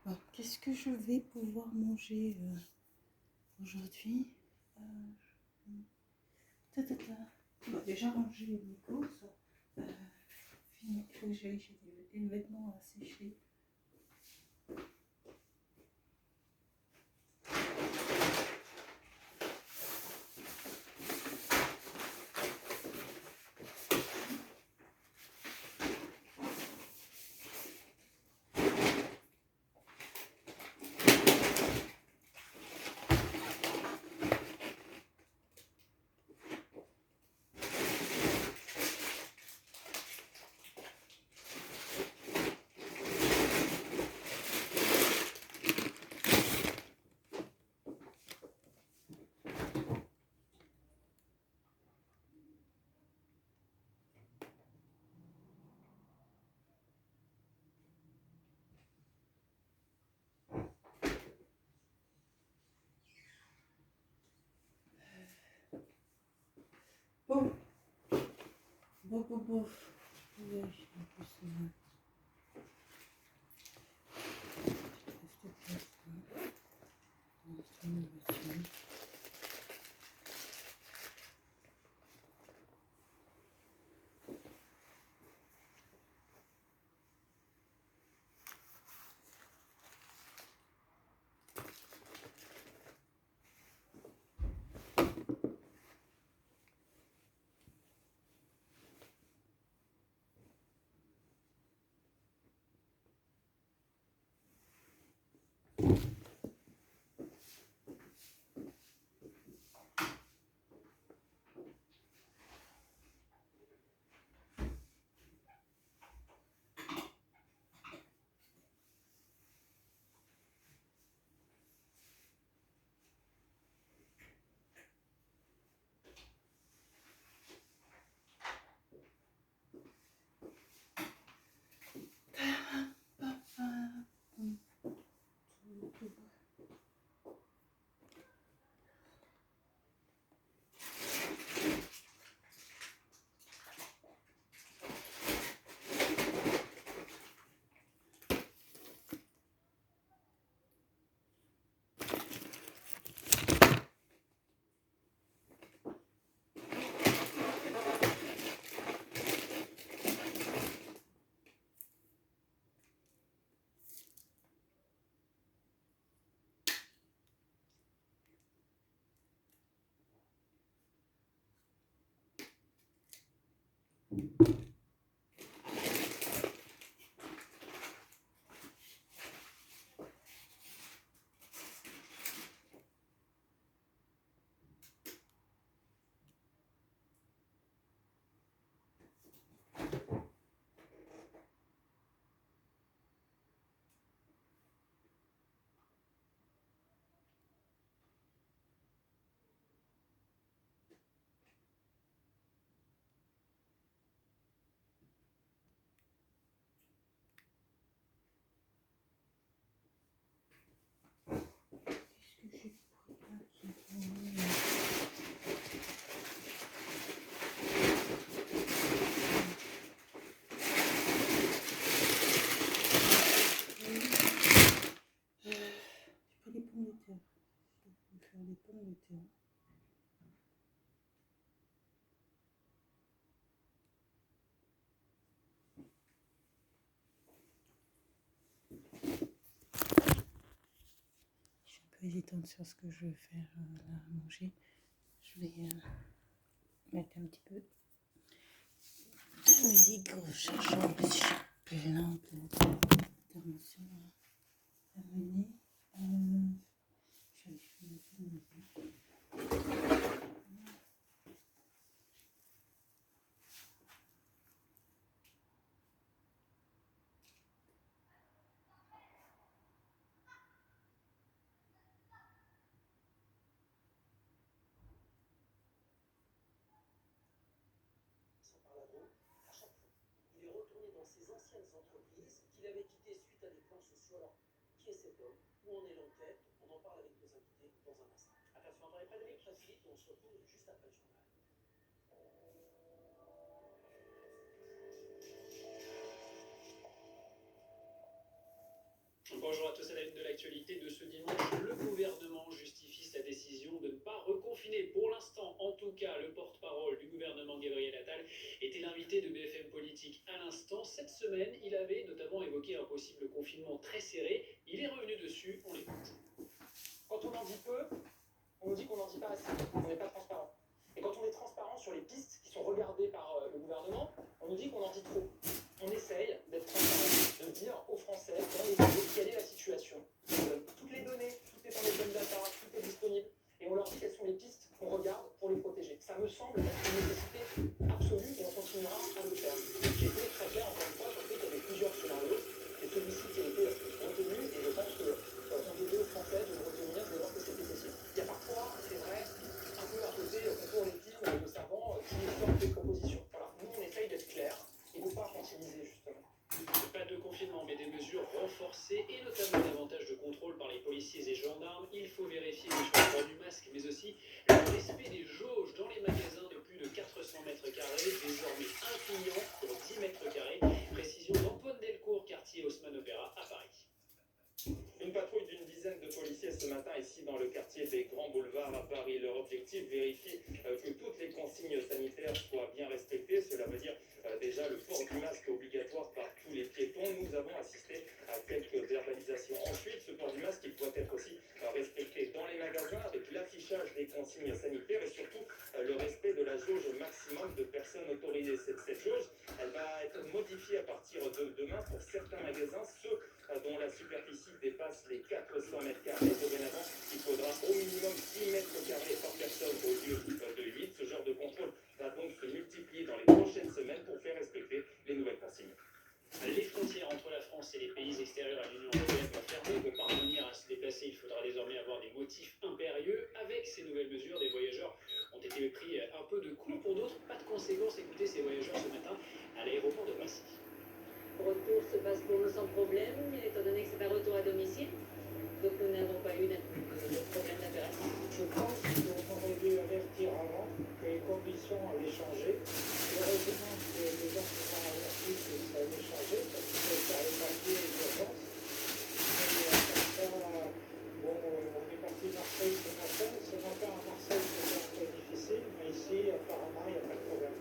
Bon, qu'est-ce que je vais pouvoir manger aujourd'hui? Bon, déjà ranger mes courses. Fini. Il faut que j'aille chez des vêtements à sécher. Bon. Hésitante sur ce que je vais faire là à manger. Je vais mettre un petit peu de musique en cherchant plein d'informations à mener. Je vais filmer tout le monde. Ses anciennes entreprises qu'il avait quittées suite à des plans sociaux. Alors, qui est cet homme? Où en est l'enquête? On en parle avec nos invités dans un instant. Attention, attendez, Frédéric, Philippe, on se retrouve juste après le journal. Bonjour à tous, à la une de l'actualité de ce dimanche. Le gouvernement justifie sa décision de ne pas reconfiner. Pour l'instant, en tout cas, le porte-parole du gouvernement, Gabriel Attal, était l'invité de BFM Politique à l'instant. Cette semaine, il avait notamment évoqué un possible confinement très serré. Il est revenu dessus, on l'écoute. Quand on en dit peu, on nous dit qu'on n'en dit pas assez, on n'est pas transparent. Et quand on est transparent sur les pistes qui sont regardées par le gouvernement, on nous dit qu'on en dit trop. On essaye d'être transparent, de dire aux Français dans les vidéos quelle est la situation. On donne toutes les données, tout est dans les bonnes data, tout est disponible. Et on leur dit quelles sont les pistes qu'on regarde pour les protéger. Ça me semble être une nécessité absolue et on continuera à le faire. J'ai été très clair encore une fois sur le fait qu'il y avait plusieurs scénarios. C'est celui-ci qui a été retenu et je pense que on devait aux Français de le retenir dès lors que c'était possible. Il y a parfois, c'est vrai, un peu un côté concours légitime de savants qui sortent des propositions. Voilà. Nous, on essaye d'être clairs et de ne pas infantiliser, justement. Pas de confinement, mais des mesures renforcées et notamment davantage de contrôle par les policiers et gendarmes. Il faut vérifier sur le port du masque, mais aussi le respect des jauges dans les magasins de plus de 400 mètres carrés, désormais un client pour 10 mètres carrés. Précision d'Antoine Delcourt, quartier Haussmann Opéra à Paris. Une patrouille d'une dizaine de policiers ce matin ici dans le quartier des Grands Boulevards à Paris. Leur objectif, vérifier que toutes les consignes sanitaires soient bien respectées. Cela veut dire déjà le port du masque obligatoire par tous les piétons. Nous avons assisté à quelques verbalisations. Ensuite, ce port du masque il doit être aussi respecté dans les magasins avec l'affichage des consignes sanitaires et surtout le respect de la jauge maximum de personnes autorisées. Cette jauge, elle va être modifiée à partir de demain pour certains magasins, ceux dont la superficie dépasse les 400 mètres carrés. Dorénavant, il faudra au minimum 10 mètres carrés par personne au lieu de 8. Ce genre de contrôle va donc se multiplier dans les prochaines semaines pour faire respecter les nouvelles consignes. Les frontières entre la France et les pays extérieurs à l'Union européenne vont fermer. Pour parvenir à se déplacer, il faudra désormais avoir des motifs impérieux. Avec ces nouvelles mesures, des voyageurs ont été pris un peu de court. Pour d'autres, pas de conséquences. Écoutez ces voyageurs ce matin à l'aéroport de Passy. Le retour se passe pour nous sans problème, étant donné que c'est un retour à domicile. Donc nous n'avons pas eu de problème d'impératif. Je pense qu'on aurait dû avertir avant que les conditions allaient changer. Heureusement que les gens qui sont avertis que ça allait changer, parce qu'il faut faire les papiers d'urgence. Mais comme ça, bon, on est parti de Marseille ce matin. Ce matin à Marseille, c'était un peu difficile, mais ici, apparemment, il n'y a pas de problème.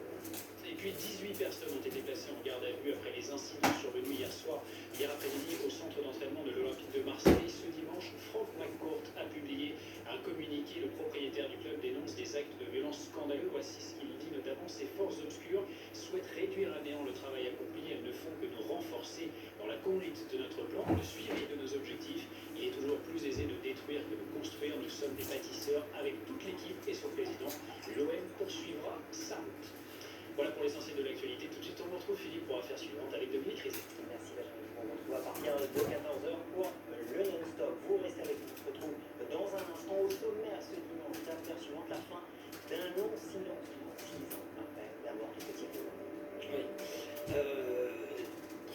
Et puis 18 personnes ont été placées en garde à vue après les incidents survenus hier après-midi au centre d'entraînement de l'Olympique de Marseille. Ce dimanche, Franck McCourt a publié un communiqué. Le propriétaire du club dénonce des actes de violence scandaleux. Voici ce qu'il dit notamment. Ces forces obscures souhaitent réduire à néant le travail accompli. Elles ne font que nous renforcer dans la conduite de notre plan, le suivi de nos objectifs. Il est toujours plus aisé de détruire que de construire. Nous sommes des bâtisseurs avec toute l'équipe et son président. L'OM poursuivra sa route. Voilà pour l'essentiel de l'actualité. Tout de suite, on retrouve Philippe pour Affaires suivantes avec Dominique Rizet. Merci Benjamin. On vous retrouve à partir de 14h pour le non-stop. Vous restez avec nous. On se retrouve dans un instant au sommaire ce dimanche d'Affaires suivantes. La fin d'un long silence durant 6 ans après la mort du petit Grégory. Oui.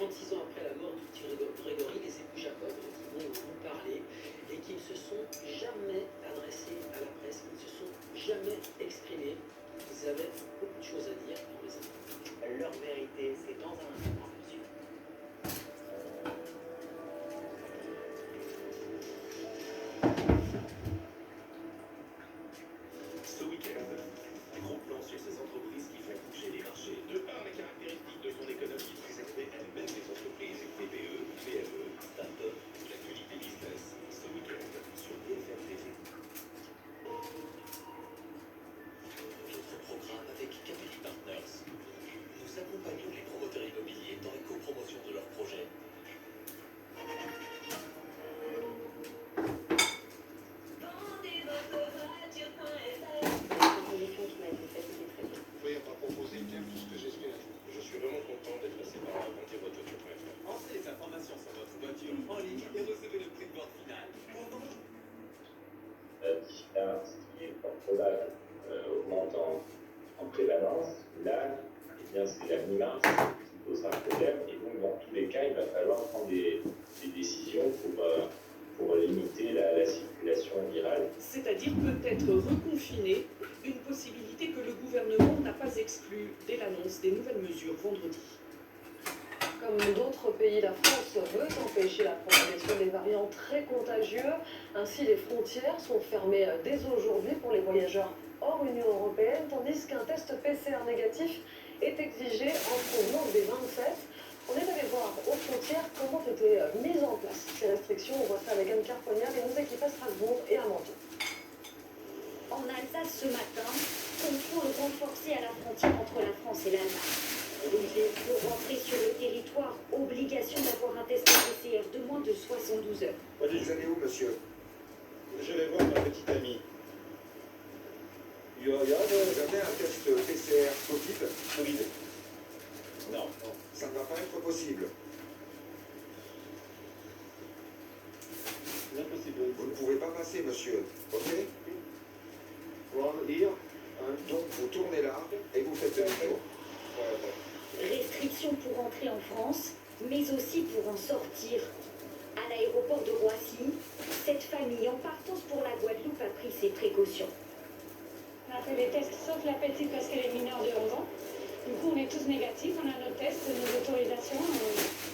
36 ans après la mort du petit Grégory, les époux Jacob qui vont vous parler et qui ne se sont jamais adressés à la presse, qui ne se sont jamais exprimés. Ils avaient beaucoup de choses à dire pour les enfants. Leur vérité, c'est dans un instant. Monsieur. Ce week-end, gros plan sur ces entreprises qui font bouger les marchés. De par les caractéristiques de son économie très SPM, même les entreprises TPE, PME, start-up, l'actualité business. Ce week-end sur BFM TV. Notre programme avec Capelli Partners. Nous accompagnons les promoteurs immobiliers dans la copromotion de leurs projets. Oui, on m'a proposé bien plus que j'espérais. Je suis vraiment content d'être passé par vendezvoiture.fr. Entrez les informations sur votre voiture en ligne et recevez le prix de vente final. La différence qui est probable augmente en prévalence. Là, eh bien, c'est la mi-mars qui posera problème. Et donc, dans tous les cas, il va falloir prendre des décisions pour limiter la circulation virale. C'est-à-dire peut-être reconfiner, une possibilité que le gouvernement n'a pas exclue dès l'annonce des nouvelles mesures vendredi. Comme d'autres pays, la France veut empêcher la propagation des variants très contagieux. Ainsi, les frontières sont fermées dès aujourd'hui pour les voyageurs hors Union européenne, tandis qu'un test PCR négatif est exigé en provenance des 27. On est allé voir aux frontières comment étaient mises en place ces restrictions. On voit ça avec Anne Carpognard et nos équipes à Strasbourg et à Menton. En Alsace ce matin, contrôle renforcé à la frontière entre la France et l'Allemagne. Pour rentrer sur le territoire, obligation d'avoir un test PCR de moins de 72 heures. Vous allez où, monsieur? Je vais voir ma petite amie. Vous avez un test PCR Covid? Non. Ça ne va pas être possible. C'est impossible. Vous ne pouvez pas passer, monsieur. Ok? Donc, vous tournez là et vous faites demi-tour. Restrictions pour entrer en France, mais aussi pour en sortir. À l'aéroport de Roissy, cette famille en partance pour la Guadeloupe a pris ses précautions. On a fait les tests sauf la petite parce qu'elle est mineure de 11 ans. Du coup, on est tous négatifs, on a nos tests, nos autorisations.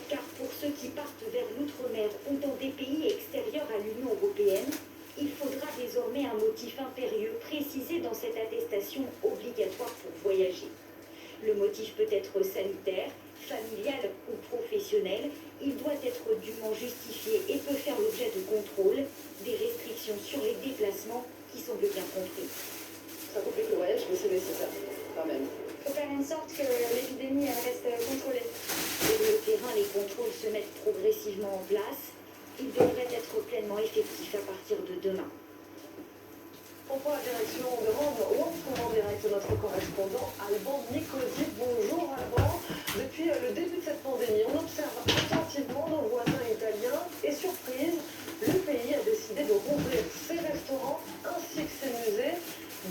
Car pour ceux qui partent vers l'outre-mer ou dans des pays extérieurs à l'Union européenne, il faudra désormais un motif impérieux précisé dans cette attestation obligatoire pour voyager. Le motif peut être sanitaire, familial ou professionnel. Il doit être dûment justifié et peut faire l'objet de contrôles, des restrictions sur les déplacements qui semblent bien compris. Ça complique le voyage, mais c'est nécessaire, quand même. Il faut faire en sorte que l'épidémie reste contrôlée. Sur le terrain, les contrôles se mettent progressivement en place. Ils devraient être pleinement effectifs à partir de demain. On prend la direction de Rome où on retrouve en direct notre correspondant Alban Nicosi. Bonjour Alban. Depuis le début de cette pandémie, on observe attentivement nos voisins italiens et surprise, le pays a décidé de rouvrir ses restaurants ainsi que ses musées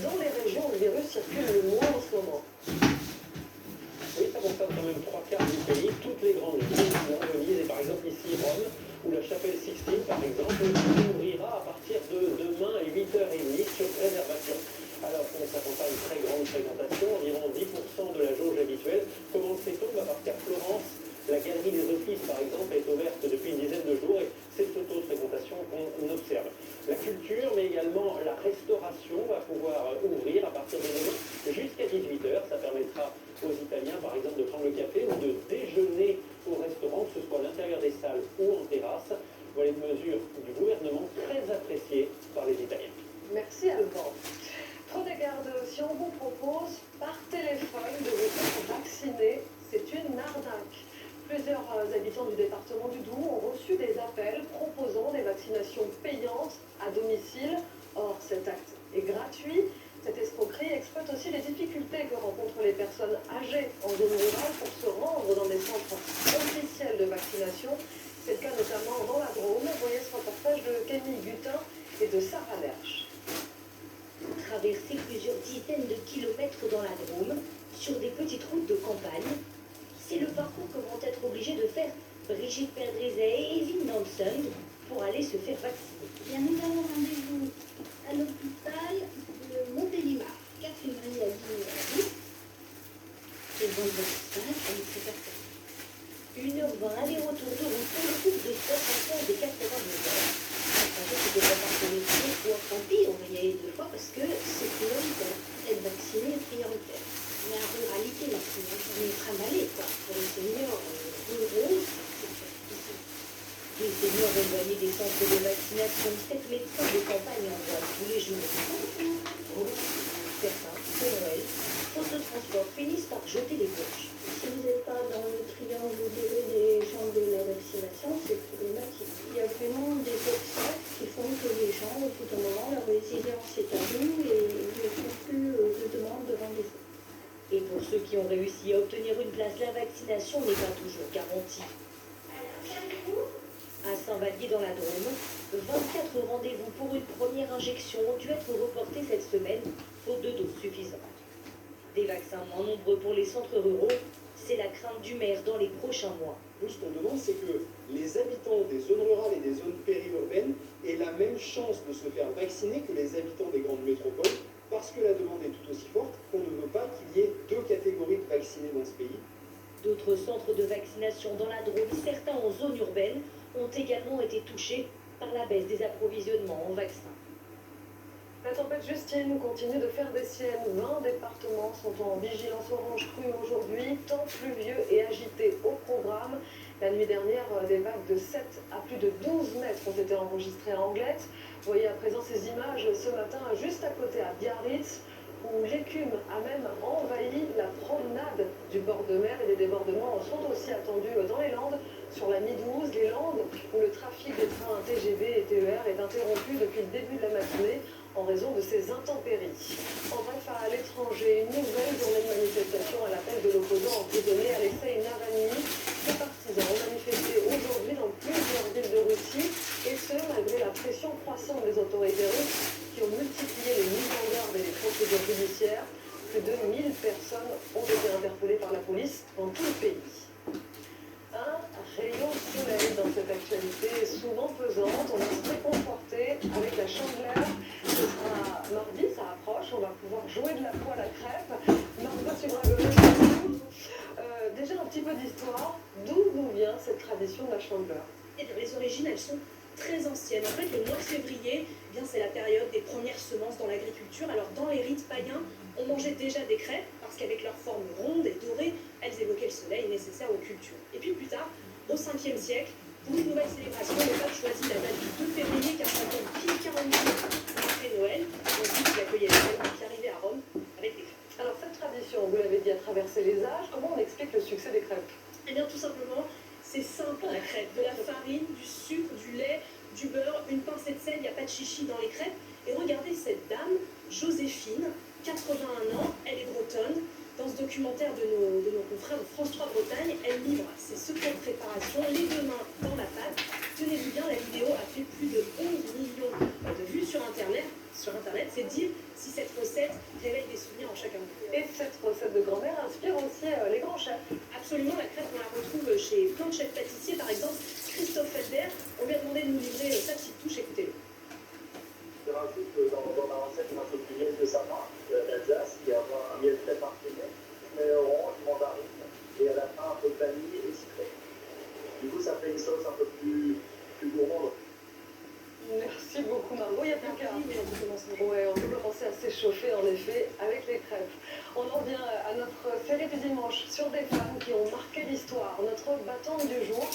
dans les régions où le virus circule le moins en ce moment. Oui, ça concerne quand même 3/4 du pays. Toutes les grandes villes, Venise et par exemple ici Rome, où la chapelle Sixtine, par exemple, ouvrira à partir de demain à 8h30 sur réservation. Alors qu'on s'accompagne une très grande fréquentation, environ 10% de la jauge habituelle. Comment le sait-on? Parce qu'à Florence, la galerie des Offices, par exemple, est ouverte depuis une dizaine de jours et c'est ce taux de fréquentation qu'on observe. La culture, mais également la restauration va pouvoir ouvrir à partir de demain jusqu'à 18h. Ça permettra aux Italiens, par exemple, de prendre le café ou de déjeuner au restaurant, que ce soit à l'intérieur des salles ou en terrasse. Voilà une mesure du gouvernement très appréciée par les Italiens. Merci Alban. Prenez garde si on vous propose par téléphone de vous faire vacciner. C'est une arnaque. Plusieurs habitants du département du Doubs ont reçu des appels proposant des vaccinations payantes à domicile. Or, cet acte est gratuit. Cette escroquerie exploite aussi les difficultés que rencontrent les personnes âgées en zone rurale pour se rendre dans des centres officiels de vaccination. C'est le cas notamment dans la Drôme. Voyez ce reportage de Camille Gutin et de Sarah Lerche. Traverser plusieurs dizaines de kilomètres dans la Drôme, sur des petites routes de campagne, c'est le parcours que vont être obligés de faire Brigitte Perdrizet et Evelyne Nansen pour aller se faire vacciner. Bien, nous avons rendez-vous à l'hôpital de Montélimar, 4 février à 10h10. C'est vendredi 5 à 17h. 1h20 aller-retour de route pour le couple de 75 et 82 heures. Un trajet qui devrait parcourir 2 fois, tant pis, on va y aller 2 fois parce que c'est prioritaire. Être vacciné est prioritaire. La ruralité, là, on est trimballé, quoi. Pour les seniors ruraux, c'est difficile. Les seniors éloignés des centres de vaccination, 7 médecins de campagne en voient tous les jours. Certains, pour Noël, faute de transport, finissent par jeter des poches. Si vous n'êtes pas dans le triangle doré des champs de la vaccination, c'est problématique. Il y a vraiment des obstacles qui font que les gens, au bout d'un moment, leur résilience est à bout et ils ne font plus de demande de rendez-vous. Et pour ceux qui ont réussi à obtenir une place, la vaccination n'est pas toujours garantie. À Saint-Vallier dans la Drôme, 24 rendez-vous pour une première injection ont dû être reportés cette semaine, faute de doses suffisantes. Des vaccins moins nombreux pour les centres ruraux, c'est la crainte du maire dans les prochains mois. Nous, ce qu'on demande, c'est que les habitants des zones rurales et des zones périurbaines aient la même chance de se faire vacciner que les habitants des grandes métropoles, parce que la demande est tout aussi forte qu'on ne veut pas qu'il y ait 2 catégories de vaccinés dans ce pays. D'autres centres de vaccination dans la Drôme, certains en zone urbaine, ont également été touchés par la baisse des approvisionnements en vaccins. La tempête Justine continue de faire des siennes. 20 départements sont en vigilance orange crue aujourd'hui. Temps pluvieux et agité au programme. La nuit dernière, des vagues de 7 à plus de 12 mètres ont été enregistrées à Anglette. Vous voyez à présent ces images ce matin juste à côté à Biarritz, où l'écume a même envahi la promenade du bord de mer et les débordements sont aussi attendus dans les Landes, sur la Mi-12, les Landes, où le trafic des trains TGV et TER est interrompu depuis le début de la matinée en raison de ces intempéries. En bref, à l'étranger, une nouvelle journée de manifestation à l'appel de l'opposant emprisonné Alexei Navalny. Les partisans ont manifesté aujourd'hui dans plusieurs villes de Russie, et ce, malgré la pression croissante des autorités russes qui ont multiplié les mises en garde et les procédures judiciaires. Plus de 1000 personnes ont été interpellées par la police dans tout le pays. Un rayon de soleil dans cette actualité souvent pesante. On va se réconforter avec la chandeleur. Ce sera mardi, ça approche. On va pouvoir jouer de la poêle à crêpes. Margot Subragovic. Déjà un petit peu d'histoire. D'où nous vient cette tradition de la chandeleur? Et les origines, elles sont très anciennes. En fait, le mois de février, eh bien, c'est la période des premières semences dans l'agriculture. Alors, dans les rites païens, on mangeait déjà des crêpes parce qu'avec leur forme ronde et dorée, elles évoquaient le soleil nécessaire aux cultures. Et puis plus tard, au 5e siècle, pour une nouvelle célébration, le pape choisit la date du 2 février car ça tombe pile 40 jours après Noël. On dit qu'il accueillait les pèlerins qui arrivaient à Rome avec des crêpes. Alors cette tradition, vous l'avez dit, a traversé les âges. Comment on explique le succès des crêpes? Eh bien tout simplement, c'est simple la crêpe. De la farine, du sucre, du lait, du beurre, une pincée de sel, il n'y a pas de chichi dans les crêpes. Et regardez cette dame, Joséphine, 81 ans, elle est bretonne. Dans ce documentaire de nos confrères de France 3 Bretagne, elle livre ses secrets de préparation, les deux mains dans la pâte. Tenez-vous bien, la vidéo a fait plus de 11 millions de vues sur Internet. C'est dire si cette recette réveille des souvenirs en chacun d'eux. Et cette recette de grand-mère inspire aussi les grands chefs. Absolument, la crêpe, on la retrouve chez plein de chefs pâtissiers. Par exemple, Christophe Felder, on lui a demandé de nous livrer sa petite touche, écoutez-le. Je rajoute dans la recette un peu plus miel de sapin d'Alsace, qui a un miel très parfumé, mais orange, mandarine, et à la fin un peu de vanille et citron. Du coup, ça fait une sauce un peu plus gourmande. Merci beaucoup Margot, il n'y a plus qu'à. Ouais, on peut commencer à s'échauffer en effet avec les crêpes. On en vient à notre série du dimanche sur des femmes qui ont marqué l'histoire. Notre battante du jour,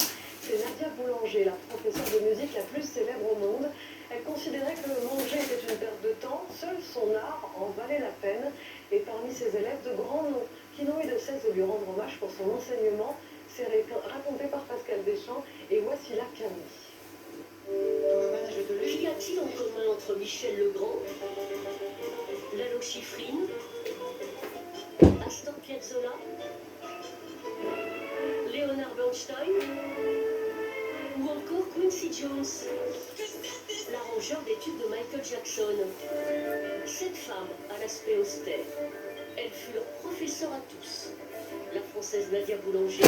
c'est Nadia Boulanger, la professeure de musique la plus célèbre au monde. Elle considérait que manger était une perte de temps, seul son art en valait la peine. Et parmi ses élèves, de grands noms qui n'ont eu de cesse de lui rendre hommage pour son enseignement. C'est raconté par Pascal Deschamps et voici la Camille. Qu'y a-t-il en commun entre Michel Legrand, Lalo Schifrin, Astor Piazzolla, Leonard Bernstein ou encore Quincy Jones, l'arrangeur des tubes de Michael Jackson? Cette femme a l'aspect austère. Elle fut leur professeur à tous. La française Nadia Boulanger,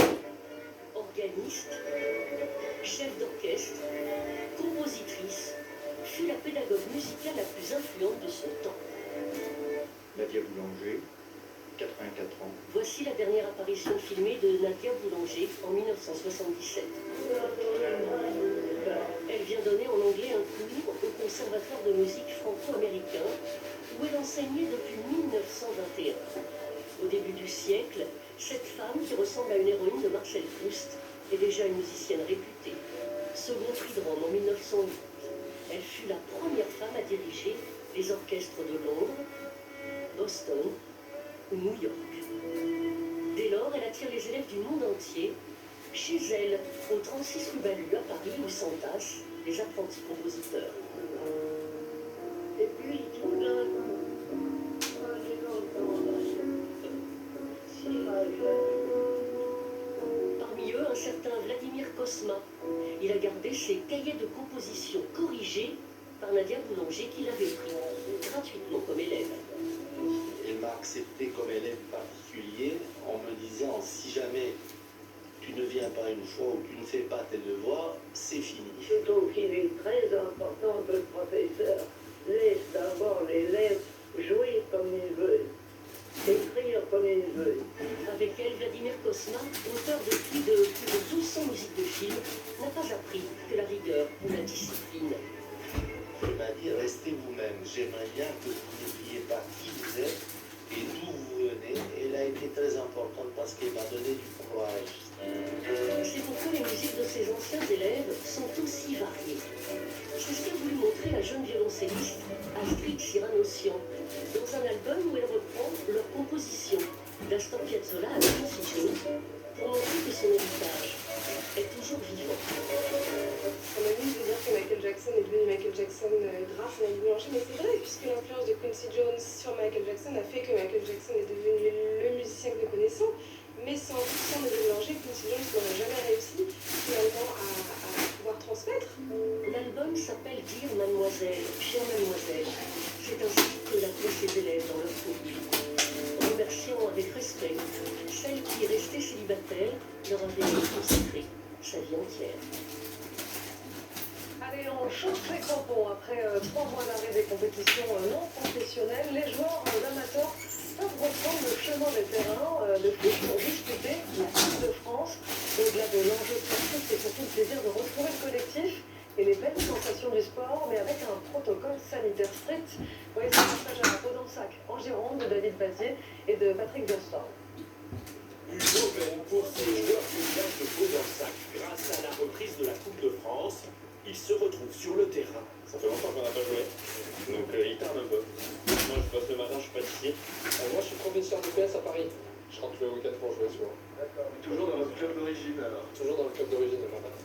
organiste, chef d'orchestre, compositrice, fut la pédagogue musicale la plus influente de son temps. Nadia Boulanger, 84 ans. Voici la dernière apparition filmée de Nadia Boulanger en 1977. Elle vient donner en anglais un cours au Conservatoire de musique franco-américain où elle enseignait depuis 1921. Au début du siècle, cette femme, qui ressemble à une héroïne de Marcel Proust, est déjà une musicienne réputée. Second prix de Rome en 1908. Elle fut la première femme à diriger les orchestres de Londres, Boston ou New York. Dès lors, elle attire les élèves du monde entier. Chez elle, au 36 rue Balu à Paris, où s'entassent les apprentis compositeurs. Et puis, tout d'un coup, parmi eux, un certain Vladimir Kosma. Il a gardé ses cahiers de composition corrigés par Nadia Boulanger, qui l'avait pris gratuitement comme élève. Elle m'a accepté comme élève particulier en me disant, si jamais tu ne viens pas une fois ou tu ne fais pas tes devoirs, c'est fini. Je trouve qu'il est très important que le professeur laisse d'abord l'élève jouer comme il veut. Avec elle, Vladimir Kosma, auteur de plus de 1200 musiques de films, n'a pas appris que la rigueur ou la discipline. Elle m'a dit restez vous-même. J'aimerais bien que vous n'oubliez pas qui vous êtes et d'où vous venez. Elle a été très importante parce qu'elle m'a donné du courage. C'est pourquoi les musiques de ses anciens élèves sont aussi variées. C'est ce qu'a voulu montrer la jeune violoncelliste Astrid Cyranossian dans un album où elle reprend leur composition d'Astor Piazzolla à Quincy Jones pour montrer que son héritage est toujours vivant. On m'amuse de dire que Michael Jackson est devenu Michael Jackson grâce à Annie Boulanger, mais c'est vrai, puisque l'influence de Quincy Jones sur Michael Jackson a fait que Michael Jackson est devenu le musicien que nous connaissons. Mais sans de Boulanger, Quincy Jones n'aurait jamais réussi finalement à pouvoir transmettre. L'album s'appelle Dire Mademoiselle, chère mademoiselle. C'est ainsi que l'appelait ses élèves dans leur cours. Remerciant avec respect celle qui, restée célibataire, leur avait consacré sa vie entière. Allez, on change les crampons. Après 3 mois d'arrêt des compétitions non professionnelles, les joueurs amateurs peuvent reprendre le chemin des terrains de foot pour disputer la Coupe de France. Au-delà de l'enjeu sportif, c'est surtout le plaisir de retrouver le collectif et les belles sensations du sport, mais avec un protocole sanitaire strict. Voyez ce passage à Podensac, en Gironde, de David Bazier et de Patrick Dostor. Une aubaine pour ces joueurs du village de Podensac. Grâce à la reprise de la Coupe de France, ils se retrouvent sur le terrain. Ça fait longtemps qu'on n'a pas joué, donc il tarde un peu. Moi je bosse le matin, je suis pâtissier. Moi je suis professeur de PS à Paris. Je rentre le week-end pour jouer souvent. D'accord. Toujours dans votre club d'origine alors? Toujours dans le club d'origine de Madame.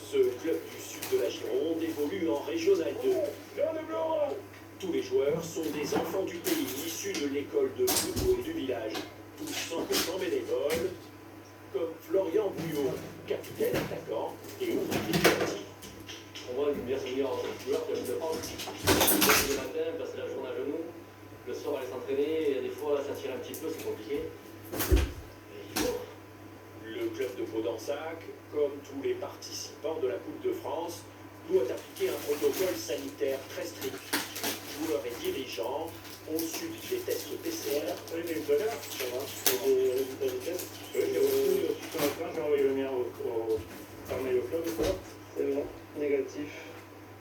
Ce club du sud de la Gironde évolue en Régional 2. Tous les joueurs sont des enfants du pays, issus de l'école de football du village. Tous 100% bénévoles, comme Florian Bouillot, capitaine attaquant et ouvrier sportif. Pour moi, le meilleur souvenir en tant que joueur, c'est de France. Le matin, passer la journée à genoux, le soir aller s'entraîner, et des fois ça tire un petit peu, c'est compliqué. Le club de Podensac, comme tous les participants de la Coupe de France, doit appliquer un protocole sanitaire très strict. Joueurs et dirigeants ont subi des tests PCR. Oui, mais tout à l'heure, ça va. Des résultats des tests. Oui, j'ai reçu ce matin, j'ai envoyé le mien par mail au club, quoi. C'est bon, négatif.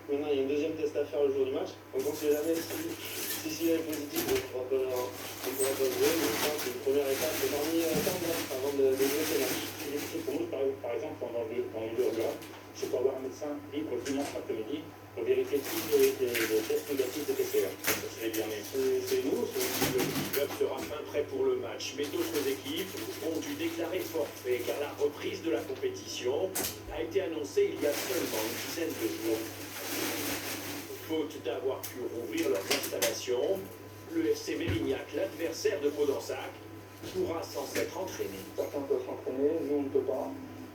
Maintenant, il y a un deuxième test à faire le jour du match. Donc on ne sait jamais si elle est positive, on ne pourra pas jouer. Mais je pense que c'est une première étape de parmi tant de avant de jouer ces matchs. C'est difficile pour nous, par exemple, pendant les heures-là, c'est pour avoir un médecin libre le dimanche après-midi pour vérifier tous les tests négatifs de PCR. Ça serait bien, mais c'est nous, Le club sera fin prêt pour le match, mais d'autres équipes ont dû déclarer forfait car la reprise de la compétition a été annoncée il y a seulement une dizaine de jours. Faute d'avoir pu rouvrir leurs installations, le FC Mérignac, l'adversaire de Podensac, pourra sans s'être entraîné. Certains peuvent s'entraîner, nous on ne peut pas.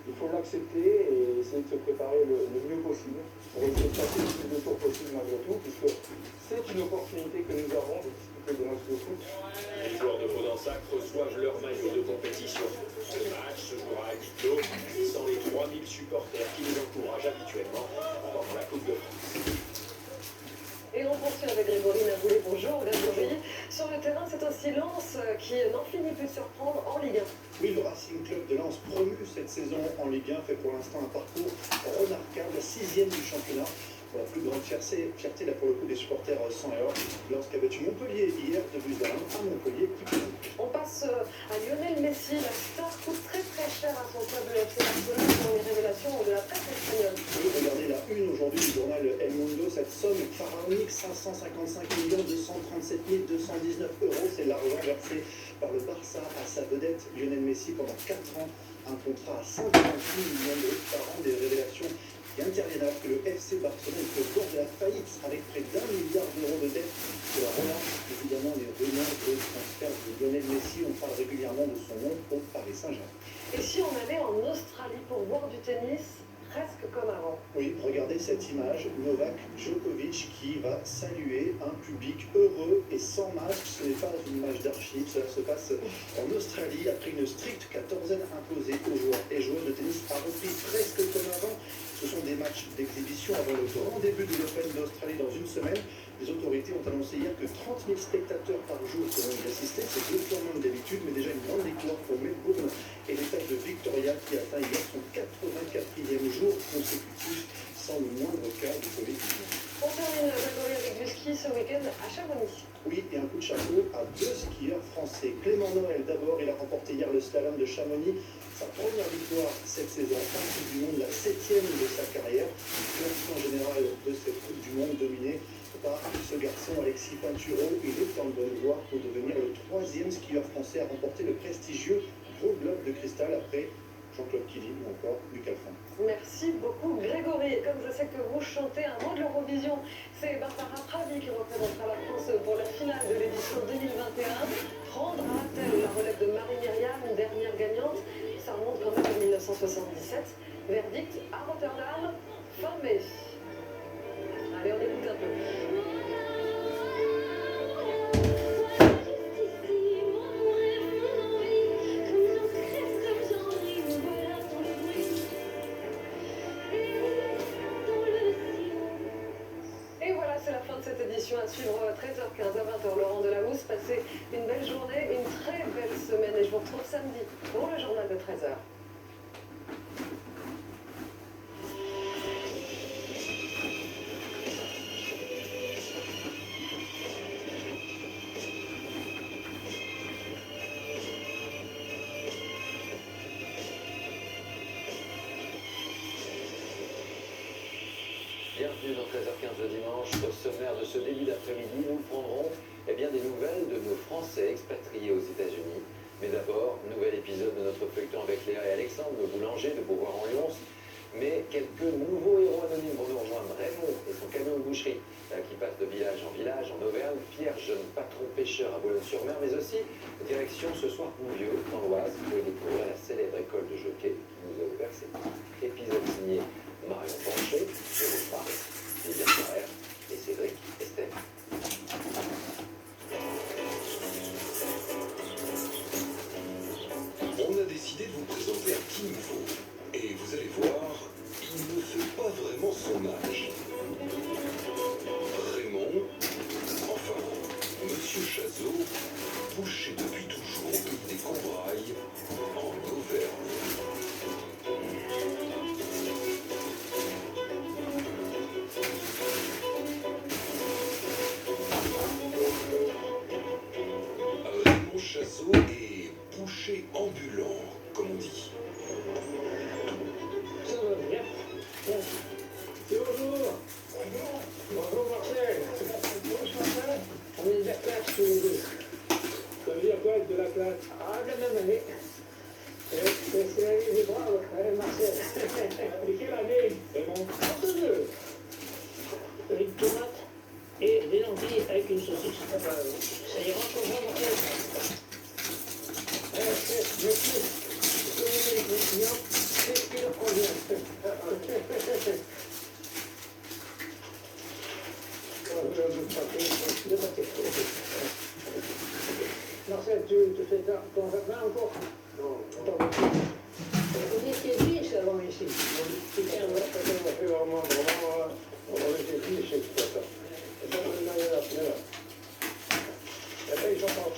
Il faut l'accepter et essayer de se préparer le mieux possible pour essayer de passer le plus de tours possible malgré tout, puisque c'est une opportunité que nous avons de discuter de matchs de foot. Les joueurs de Podensac reçoivent leur maillot de compétition. Ce match se jouera à huis clos, sans les 3000 supporters qui les encouragent habituellement pendant la Coupe de France. Et on poursuit avec Grégory Naboulet. Bonjour Grégory. Sur le terrain, c'est aussi Lens qui n'en finit plus de surprendre en Ligue 1. Oui, le Racing Club de Lens, promu cette saison en Ligue 1, fait pour l'instant un parcours remarquable, 6e du championnat. Pour la plus grande fierté là pour le coup des supporters sans erreur, lorsqu'a battu Montpellier hier de buts à 1 à Montpellier. On passe à Lionel Messi. La star coûte très très cher à son club, le FC Barcelone, selon les révélations de la presse espagnole. Oui, regardez la une aujourd'hui du journal El Mundo, cette somme pharaonique, 555 237 219 €, c'est l'argent versé par le Barça à sa vedette Lionel Messi pendant 4 ans, un contrat à 128 millions d'euros par an, des révélations qui interviennent alors que le FC Barcelone est au bord de la faillite avec près d'1 milliard d'euros de dette. Cela relance évidemment les rumeurs de transfert de Lionel Messi. On parle régulièrement de son nom au Paris Saint-Germain. Et si on allait en Australie pour voir du tennis presque comme avant? Oui, regardez cette image, Novak Djokovic qui va saluer un public heureux et sans masque. Ce n'est pas une image d'archive, cela se passe en Australie après une stricte quatorzaine imposée aux joueurs et joueuses de tennis a repris presque comme avant. Ce sont des matchs d'exhibition avant le grand début de l'Open d'Australie dans une semaine. Les autorités ont annoncé hier que 30 000 spectateurs par jour pourront y assister. C'est 2 fois moins que d'habitude, mais déjà une grande victoire pour Melbourne et l'étape de Victoria qui atteint hier son 84e jour consécutif sans le moindre cas de Covid-19. On termine avec du ski ce week-end à Chamonix. Oui, et un coup de chapeau à 2 skieurs français. Clément Noël d'abord, il a remporté hier le slalom de Chamonix. Sa première victoire cette saison en Coupe du Monde, la 7e de sa carrière. Classement général de cette Coupe du Monde dominé par ce garçon Alexis Pinturo. Il est en bonne voie pour devenir le 3e skieur français à remporter le prestigieux Gros Globe de Cristal après Jean-Claude Killy ou encore Lucas Font. Merci beaucoup Grégory. Et comme je sais que vous chantez un mot de l'Eurovision, c'est Barbara Pravi qui représentera la France pour la finale de l'édition 2021. Prendra-t-elle la relève de Marie-Myriam, une dernière gagnante? Ça remonte quand même en 1977. Verdict à Rotterdam, fin mai. Allez, on écoute un peu. Et voilà, c'est la fin de cette édition à suivre 13h15 à 20h. Laurent Delahousse, passez une belle journée, une très belle semaine et je vous retrouve samedi pour le journal de 13h. Bienvenue dans 13h15 le dimanche. Au sommaire de ce début d'après-midi, nous prendrons des nouvelles de nos Français expatriés aux États-Unis. Mais d'abord, nouvel épisode de notre feuilleton avec Léa et Alexandre, nos boulangers de Beauvoir-en-Lyons. Mais quelques nouveaux héros anonymes vont nous rejoindre. Raymond et son camion de boucherie qui passe de village en village en Auvergne. Pierre, jeune patron pêcheur à Boulogne-sur-Mer, mais aussi direction ce soir Bouvieux, dans l'Oise, pour y découvrir la célèbre école de jockey qui nous a ouvert cet épisode signé Marion Panchet, Jérôme Paré, Lydia Ferrer et Cédric Estelle. On a décidé de vous présenter un petit nouveau. Et vous allez voir, il ne fait pas vraiment son âge. Raymond, enfin, Monsieur Chazot, boucher depuis toujours au pays des Combrailles, en Auvergne. Raymond Chazot est boucher ambulant, comme on dit. Ça va bien. Bonjour. Bonjour Marcel. On est de la classe tous les deux. Ça veut dire quoi être de la classe? Ah, de la même année. C'est l'année des braves, Marcel. Et quelle année? Raymond? Entre deux. Une tomate et des lentilles avec une saucisse. Ça ira comme ça, Marcel. Monsieur, vous connaissez les clients, c'est ce qui leur convient. Marcel, tu fais ton jardin encore? Non. Vous étiez riche avant ici. C'est bien, on va faire